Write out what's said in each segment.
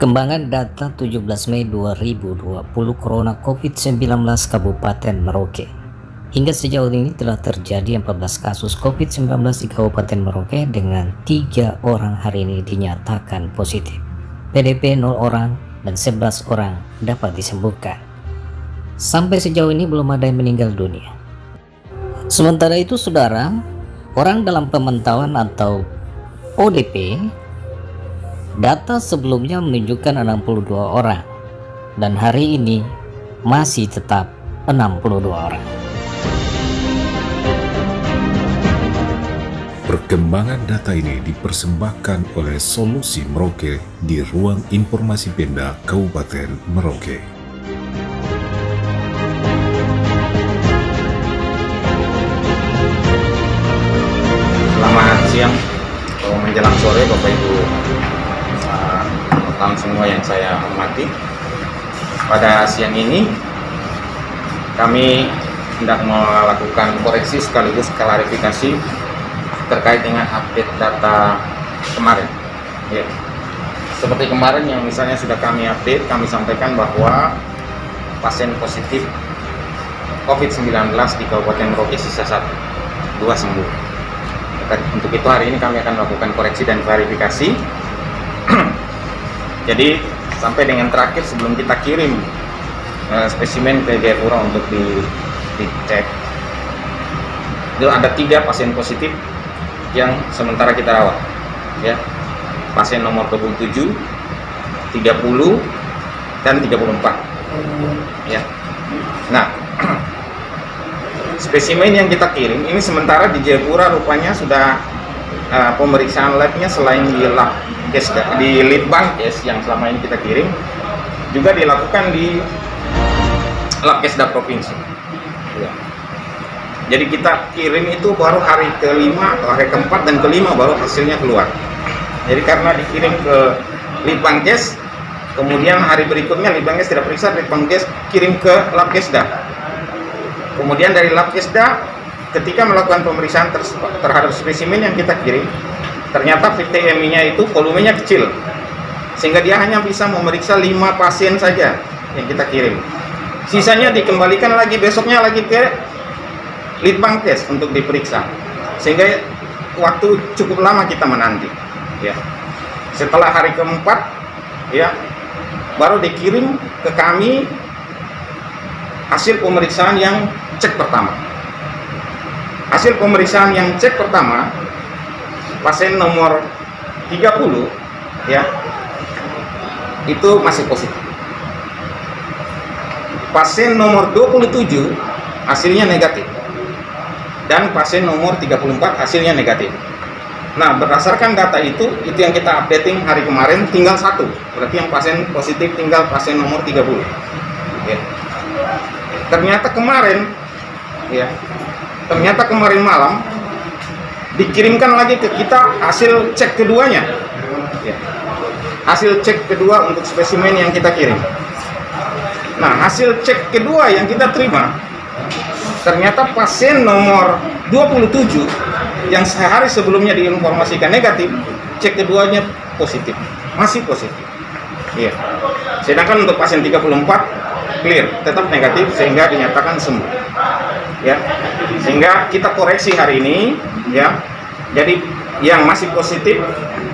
Perkembangan data 17 Mei 2020 Corona COVID-19 Kabupaten Merauke. Hingga sejauh ini telah terjadi 14 kasus COVID-19 di Kabupaten Merauke dengan 3 orang hari ini dinyatakan positif. PDP 0 orang dan 11 orang dapat disembuhkan. Sampai sejauh ini belum ada yang meninggal dunia. Sementara itu saudara, orang dalam pemantauan atau ODP, data sebelumnya menunjukkan 62 orang dan hari ini masih tetap 62 orang. Perkembangan data ini dipersembahkan oleh Solusi Merauke di Ruang Informasi Pemda Kabupaten Merauke. Selamat siang menjelang sore Bapak Ibu rekan semua yang saya hormati. Pada siang ini kami hendak melakukan koreksi sekaligus klarifikasi terkait dengan update data kemarin. Ya. Seperti kemarin yang misalnya sudah kami update, kami sampaikan bahwa pasien positif COVID-19 di Kabupaten Merauke sisa 1, 2 sembuh. Untuk itu hari ini kami akan melakukan koreksi dan klarifikasi. Jadi sampai dengan terakhir sebelum kita kirim spesimen ke Jayapura untuk dicek, itu ada 3 pasien positif yang sementara kita rawat. Ya, pasien nomor 27, 30, dan 34. Ya. Nah, spesimen yang kita kirim ini sementara di Jayapura rupanya sudah pemeriksaan labnya selain di lab di Litbangkes yang selama ini kita kirim juga dilakukan di Labkesda provinsi. Ya. Jadi kita kirim itu baru hari kelima atau hari keempat dan kelima baru hasilnya keluar. Jadi karena dikirim ke Litbangkes, kemudian hari berikutnya Litbangkes tidak periksa, Litbangkes kirim ke Labkesda. Kemudian dari Labkesda ketika melakukan pemeriksaan terhadap spesimen yang kita kirim, ternyata VTMI-nya itu volumenya kecil, sehingga dia hanya bisa memeriksa 5 pasien saja yang kita kirim. Sisanya dikembalikan lagi besoknya lagi ke Litbangkes untuk diperiksa, sehingga waktu cukup lama kita menanti. Ya. Setelah hari keempat, ya, baru dikirim ke kami hasil pemeriksaan yang cek pertama. Hasil pemeriksaan yang cek pertama, pasien nomor 30 ya itu masih positif. Pasien nomor 27 hasilnya negatif. Dan pasien nomor 34 hasilnya negatif. Nah, berdasarkan data itu yang kita updating hari kemarin tinggal 1. Berarti yang pasien positif tinggal pasien nomor 30. Ya. Ternyata kemarin malam dikirimkan lagi ke kita hasil cek keduanya. Ya. Hasil cek kedua untuk spesimen yang kita kirim. Nah, hasil cek kedua yang kita terima, ternyata pasien nomor 27 yang sehari sebelumnya diinformasikan negatif, cek keduanya positif, masih positif. Iya. Sedangkan untuk pasien 34 clear, tetap negatif sehingga dinyatakan sembuh. Ya. Sehingga kita koreksi hari ini, ya. Jadi yang masih positif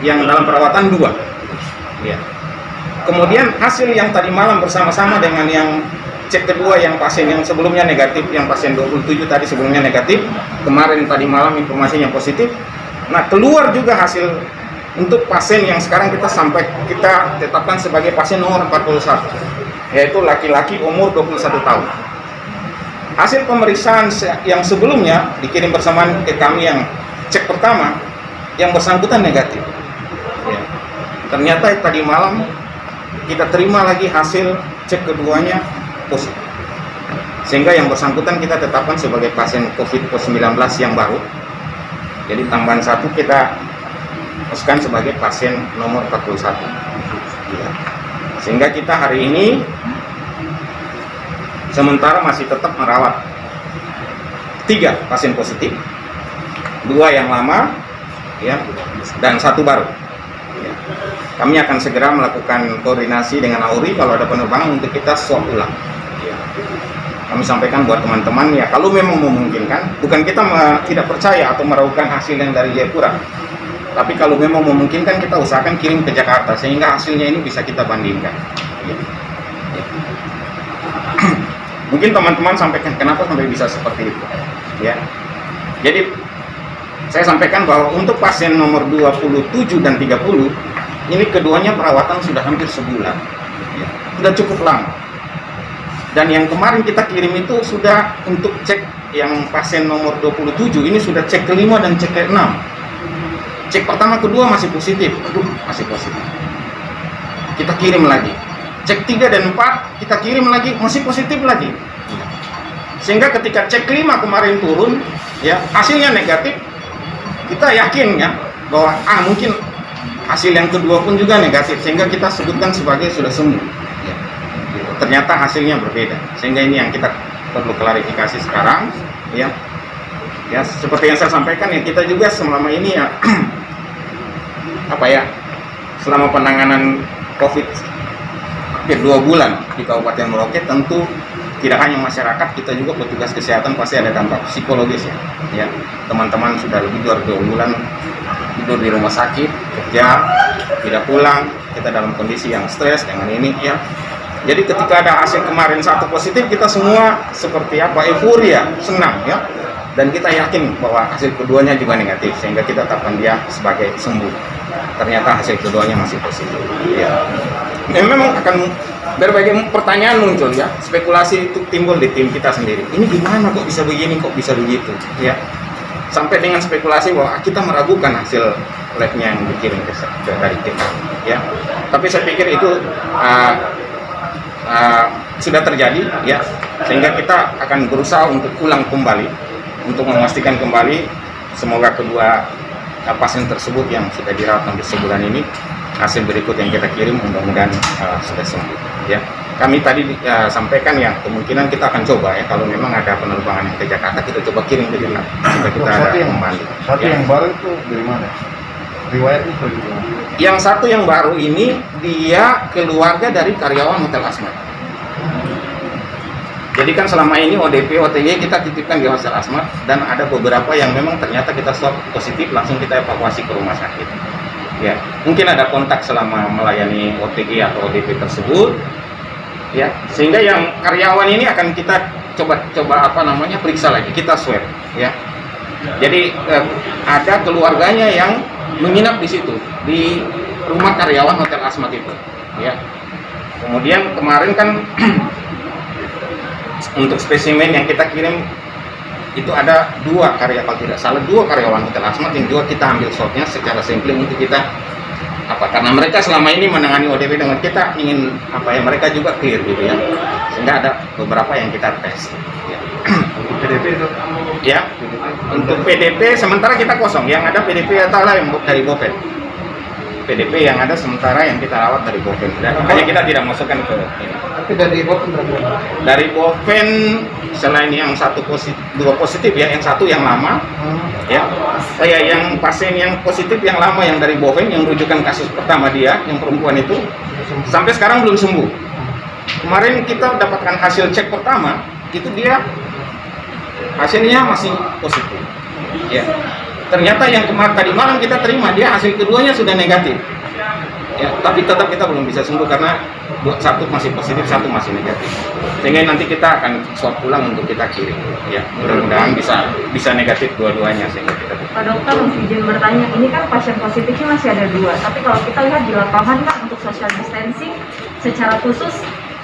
yang dalam perawatan 2. Ya. Kemudian hasil yang tadi malam bersama-sama dengan yang cek kedua yang pasien yang sebelumnya negatif, yang pasien 27 tadi sebelumnya negatif, kemarin tadi malam informasinya positif. Nah, keluar juga hasil untuk pasien yang sekarang kita tetapkan sebagai pasien nomor 41, yaitu laki-laki umur 21 tahun. Hasil pemeriksaan yang sebelumnya dikirim bersamaan ke kami yang cek pertama, yang bersangkutan negatif. Ya. Ternyata tadi malam kita terima lagi hasil cek keduanya positif. Sehingga yang bersangkutan kita tetapkan sebagai pasien COVID-19 yang baru. Jadi tambahan 1 kita masukkan sebagai pasien nomor 41. Ya. Sehingga kita hari ini sementara masih tetap merawat 3 pasien positif, 2 yang lama, ya, dan 1 baru. Ya. kami akan segera melakukan koordinasi dengan Auri kalau ada penerbangan untuk kita swab ulang. Ya. Kami sampaikan buat teman-teman ya, kalau memang memungkinkan, bukan kita tidak percaya atau meragukan hasil yang dari Jayapura, tapi kalau memang memungkinkan kita usahakan kirim ke Jakarta sehingga hasilnya ini bisa kita bandingkan. Ya. Ya. Mungkin teman-teman sampaikan kenapa sampai bisa seperti itu. Ya. Jadi saya sampaikan bahwa untuk pasien nomor 27 dan 30 ini keduanya perawatan sudah hampir sebulan, ya, sudah cukup lama. Dan yang kemarin kita kirim itu sudah untuk cek yang pasien nomor 27 ini sudah cek kelima dan cek ke-6. Cek pertama kedua masih positif, masih positif. Kita kirim lagi. Cek 3 dan 4 kita kirim lagi masih positif lagi. Sehingga ketika cek kelima kemarin turun, ya hasilnya negatif, kita yakin ya bahwa mungkin hasil yang kedua pun juga negatif, sehingga kita sebutkan sebagai sudah sembuh. Ya. Ternyata hasilnya berbeda, sehingga ini yang kita perlu klarifikasi sekarang. Ya, ya seperti yang saya sampaikan ya, kita juga selama ini ya selama penanganan COVID hampir 2 bulan di Kabupaten Merauke, tentu tidak hanya masyarakat, kita juga petugas kesehatan pasti ada dampak psikologis ya. Ya, teman-teman sudah lebih dari 2 bulan tidur di rumah sakit, kerja, tidak pulang, kita dalam kondisi yang stres dengan ini ya. Jadi ketika ada hasil kemarin 1 positif, kita semua seperti euforia, senang ya. Dan kita yakin bahwa hasil keduanya juga negatif, sehingga kita tetapkan dia sebagai sembuh. Ternyata hasil keduanya masih positif. Ya. Memang akan berbagai pertanyaan muncul ya, spekulasi itu timbul di tim kita sendiri. Ini gimana kok bisa begini, kok bisa begitu ya. Sampai dengan spekulasi bahwa kita meragukan hasil labnya yang dikirim dari kita ya. Tapi saya pikir itu sudah terjadi ya, sehingga kita akan berusaha untuk ulang kembali untuk memastikan kembali semoga kedua pasien tersebut yang sudah dirawat hampir sebulan ini hasil berikut yang kita kirim mudah-mudahan sudah sembuh ya. Kami tadi sampaikan ya, kemungkinan kita akan coba ya, kalau memang ada penerbangan yang ke Jakarta, kita coba kirim ke Jakarta supaya kita ada kembali. Satu yang baru itu dari mana? Riwayatnya dari mana? Yang satu yang baru ini dia keluarga dari karyawan Hotel Asmat. Jadi kan selama ini ODP, OTG kita titipkan di Hotel Asmat, dan ada beberapa yang memang ternyata kita swab positif, langsung kita evakuasi ke rumah sakit. Ya, mungkin ada kontak selama melayani OTG atau ODP tersebut. Ya, sehingga yang karyawan ini akan kita coba periksa lagi, kita swab ya. Jadi ada keluarganya yang menginap di situ di rumah karyawan Hotel Asmat itu ya. Kemudian kemarin kan untuk spesimen yang kita kirim itu ada 2 karyawan Hotel Asmat yang juga kita ambil swabnya secara sampling untuk kita karena mereka selama ini menangani ODP dengan kita ingin mereka juga clear gitu ya, sehingga ada beberapa yang kita tes ya. Untuk PDP itu? Ya, untuk PDP sementara kita kosong, yang ada PDP yang dari Boven. PDP yang ada sementara yang kita rawat dari Boven, makanya kita tidak masukkan ke ini. Tapi dari Boven berapa? Dari Boven selain yang 2 positif ya, yang 1 yang lama ya. Yang pasien yang positif yang lama yang dari Boven yang rujukan kasus pertama dia yang perempuan itu sampai sekarang belum sembuh. Kemarin kita dapatkan hasil cek pertama itu dia hasilnya masih positif ya. Ternyata yang tadi malam kita terima dia hasil keduanya sudah negatif ya, tapi tetap kita belum bisa sembuh karena 1 masih positif, 1 masih negatif, sehingga nanti kita akan swab ulang untuk kita kirim ya, mudah-mudahan bisa negatif dua-duanya sehingga kita. Pak Dokter, izin bertanya, ini kan pasien positifnya masih ada 2, tapi kalau kita lihat di lapangan kan untuk social distancing secara khusus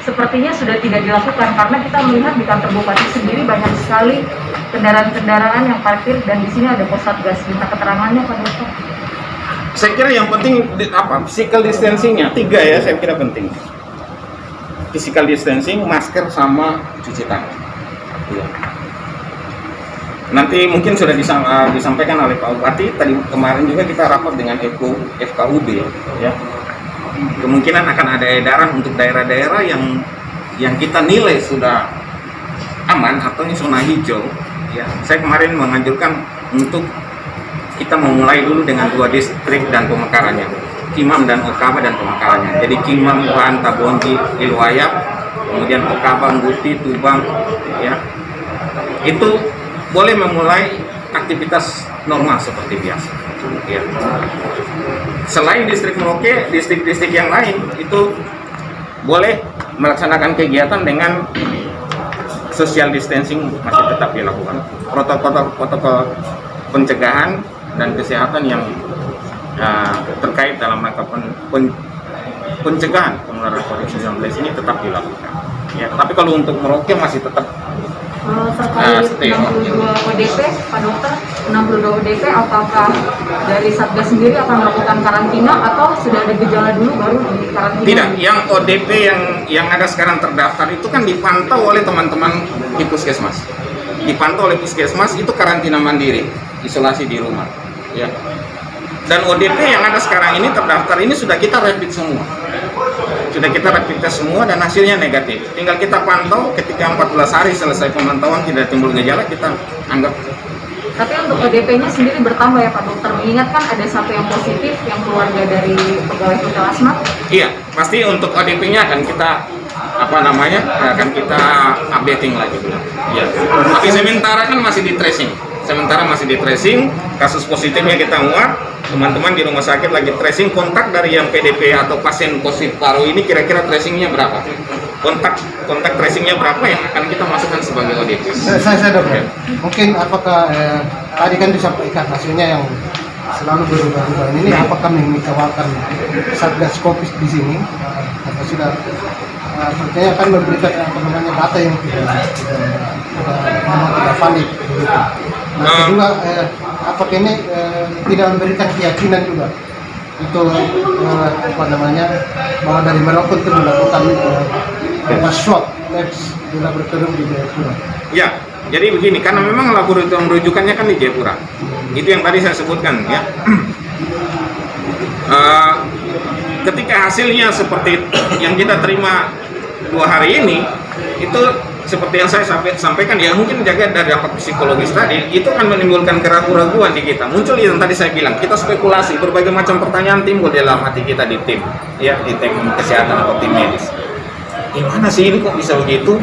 sepertinya sudah tidak dilakukan, karena kita melihat di kantor Bupati sendiri banyak sekali kendaraan-kendaraan yang parkir, dan di sini ada pos satgas. Minta keterangannya Pak Dokter. Saya kira yang penting physical distancingnya 3 ya, saya kira penting. Physical distancing, masker, sama cuci tangan. Ya. Nanti mungkin sudah disampaikan oleh Pak Bupati, tadi kemarin juga kita rapat dengan FKUB ya. Kemungkinan akan ada edaran untuk daerah-daerah yang kita nilai sudah aman atau ini zona hijau ya. Saya kemarin menganjurkan untuk kita memulai dulu dengan 2 distrik dan pemekarannya. Kimam dan Okaba dan pemakarannya. Jadi Kimam, Wuhan, Tabonji, Ilwayap, kemudian Okaba, Nguti, Tubang, ya, itu boleh memulai aktivitas normal seperti biasa. Ya. Selain distrik Merauke, distrik-distrik yang lain itu boleh melaksanakan kegiatan dengan social distancing masih tetap dilakukan. Protokol pencegahan dan kesehatan yang terkait dalam rangka pencegahan penularan COVID-19 ini tetap dilakukan. Ya, tapi kalau untuk Merauke masih tetap terkait 62 ODP, Pak Dokter, 62 ODP, apakah dari Satgas sendiri akan melakukan karantina atau sudah ada gejala dulu baru di karantina? Tidak, yang ODP yang ada sekarang terdaftar itu kan dipantau oleh teman-teman di puskesmas. Dipantau oleh puskesmas itu karantina mandiri, isolasi di rumah. Ya. Dan ODP yang ada sekarang ini terdaftar ini sudah kita rapid semua. Sudah kita rapid test semua dan hasilnya negatif. Tinggal kita pantau ketika 14 hari selesai pemantauan tidak timbul gejala, kita anggap. Tapi untuk ODP-nya sendiri bertambah ya Pak Dokter, mengingat kan ada satu yang positif yang keluarga dari pegawai Hotel Asmat. Iya, pasti untuk ODP-nya akan kita akan kita updating lagi. Ya. Tapi sementara kan masih di tracing. Kasus positifnya kita muat, teman-teman di rumah sakit lagi tracing kontak dari yang PDP atau pasien positif paru ini kira-kira tracingnya berapa? Kontak tracingnya berapa yang akan kita masukkan sebagai ODP? Saya dokter. Mungkin apakah tadi kan disampaikan hasilnya yang selalu berubah-ubah ini, apakah mengikawalkan Satgas Covid di sini? Atau sudah sepertinya akan memberikan data yang tidak valid. Nah, kedua, apakah ini tidak memberikan keyakinan juga untuk bahwa dari Merauke itu melakukan swab labs di laboratorium di Jayapura. Ya, jadi begini, karena memang laboratorium rujukannya kan di Jayapura. Itu yang tadi saya sebutkan, ya. Ketika hasilnya seperti yang kita terima 2 hari ini, itu seperti yang saya sampaikan, ya mungkin jaga dari dampak psikologis tadi, itu akan menimbulkan keraguan-keraguan di kita. Muncul yang tadi saya bilang, kita spekulasi, berbagai macam pertanyaan timbul di dalam hati kita di tim, ya, di tim kesehatan atau tim medis. Gimana sih ini kok bisa begitu?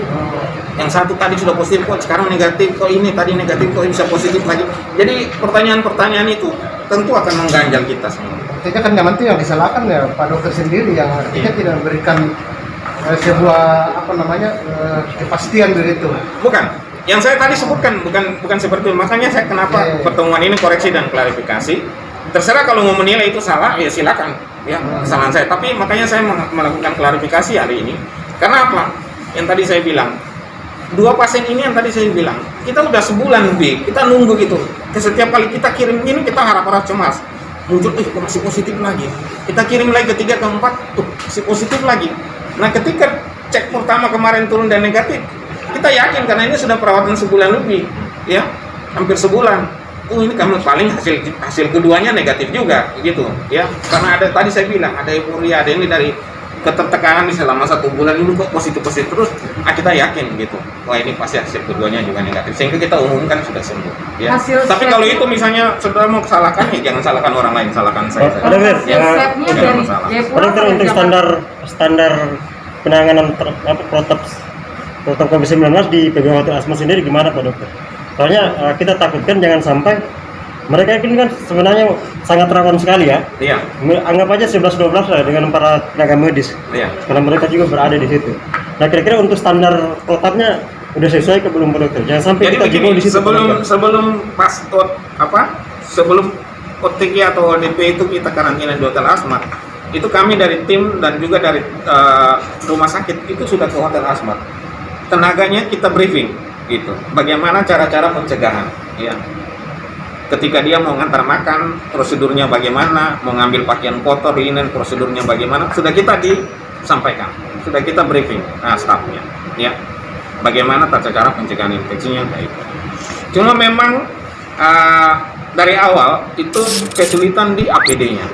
Yang satu tadi sudah positif, kok sekarang negatif, kok ini tadi negatif, kok bisa positif lagi. Jadi pertanyaan-pertanyaan itu tentu akan mengganjal kita semua. Artinya kan nanti yang disalahkan ya Pak Dokter sendiri, yang artinya tidak memberikan sebuah kepastian begitu. Bukan, yang saya tadi sebutkan bukan seperti itu. Makanya saya kenapa pertemuan ini koreksi dan klarifikasi. Terserah kalau mau menilai itu salah, ya silakan, ya kesalahan saya. Tapi makanya saya melakukan klarifikasi hari ini. Karena apa? Yang tadi saya bilang, 2 pasien ini yang tadi saya bilang, kita udah sebulan lebih, kita nunggu gitu. Setiap kali kita kirim ini kita harap-harap cemas. Muncul, masih positif lagi. Kita kirim lagi ke 3, ke 4, masih positif lagi. Nah, ketika cek pertama kemarin turun dan negatif, kita yakin karena ini sudah perawatan sebulan lebih, ya, hampir sebulan. Ini kami paling hasil keduanya negatif juga, gitu, ya. Karena ada tadi saya bilang ada euforia, ada ini dari ketertekanan di selama 1 bulan ini kok positif terus. Kita yakin gitu, wah ini pasti hasil keduanya juga negatif, sehingga kita umumkan sudah sembuh. Ya. Tapi kalau itu misalnya saudara mau salahkan, ya jangan salahkan orang lain, salahkan saya. Dokter, untuk standar penanganan protokol COVID-19 di PBH Hotel Asmat sendiri gimana Pak Dokter? Soalnya kita takutkan jangan sampai mereka ini kan sebenarnya sangat rawan sekali ya. Iya. Anggap aja 11-12 lah dengan para tenaga medis. Iya. Karena mereka juga berada di situ. Nah, kira-kira untuk standar protapnya udah sesuai ke belum Pak Dokter? Jangan sampai jadi kita jebol di situ. Sebelum OTG atau ODP itu kita karantina di Hotel Asmat, itu kami dari tim dan juga dari rumah sakit itu sudah ke Hotel Asmat. Tenaganya kita briefing gitu. Bagaimana cara-cara pencegahan, ya. Ketika dia mau ngantar makan, prosedurnya bagaimana, mau ngambil pakaian kotor, ini prosedurnya bagaimana, sudah kita disampaikan, sudah kita briefing, stafnya, ya, bagaimana tata cara pencegahan infeksinya baik. Cuma memang dari awal itu kesulitan di APD-nya,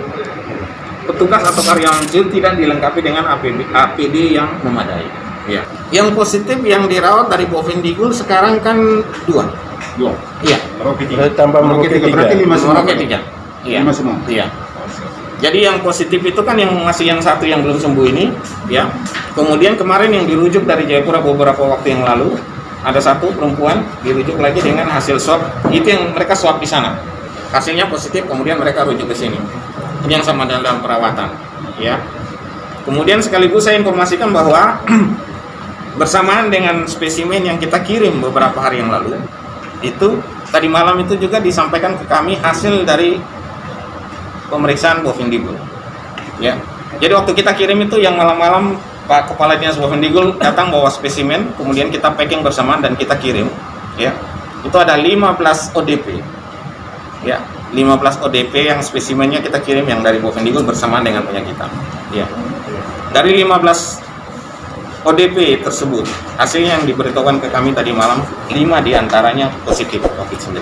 petugas atau karyawan tidak dilengkapi dengan APD yang memadai. Ya. Yang positif yang dirawat dari Bovendigul sekarang kan 2. Iya. Tambah Merauke 3. Berarti 5 semua. Merauke 3. Iya. 5 semua. Iya. Jadi yang positif itu kan yang masih yang satu yang belum sembuh ini, ya. Kemudian kemarin yang dirujuk dari Jayapura beberapa waktu yang lalu, ada satu perempuan dirujuk lagi dengan hasil swab, itu yang mereka swab di sana. Hasilnya positif, kemudian mereka rujuk ke sini. Ini yang sama dalam perawatan, ya. Kemudian sekaligus saya informasikan bahwa bersamaan dengan spesimen yang kita kirim beberapa hari yang lalu, itu tadi malam itu juga disampaikan ke kami hasil dari pemeriksaan Bovendigul, ya. Jadi waktu kita kirim itu yang malam-malam Pak Kepala Dinas Bovendigul datang bawa spesimen, kemudian kita packing bersamaan dan kita kirim, ya. Itu ada 15 ODP, ya, 15 ODP yang spesimennya kita kirim yang dari Bovendigul bersamaan dengan punya kita, ya. Dari 15 ODP tersebut, hasilnya yang diberitahukan ke kami tadi malam, 5 diantaranya positif COVID-19.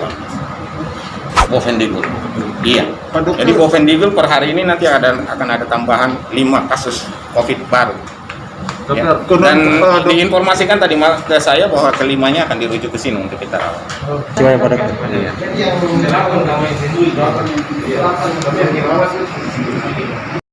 Bovendigul. Iya. Jadi Bovendigul per hari ini nanti akan ada tambahan 5 kasus COVID baru. Ya. Dan diinformasikan tadi malam ke saya bahwa kelimanya akan dirujuk ke sini untuk kita rawat. Gimana Pak Dokter? Jadi yang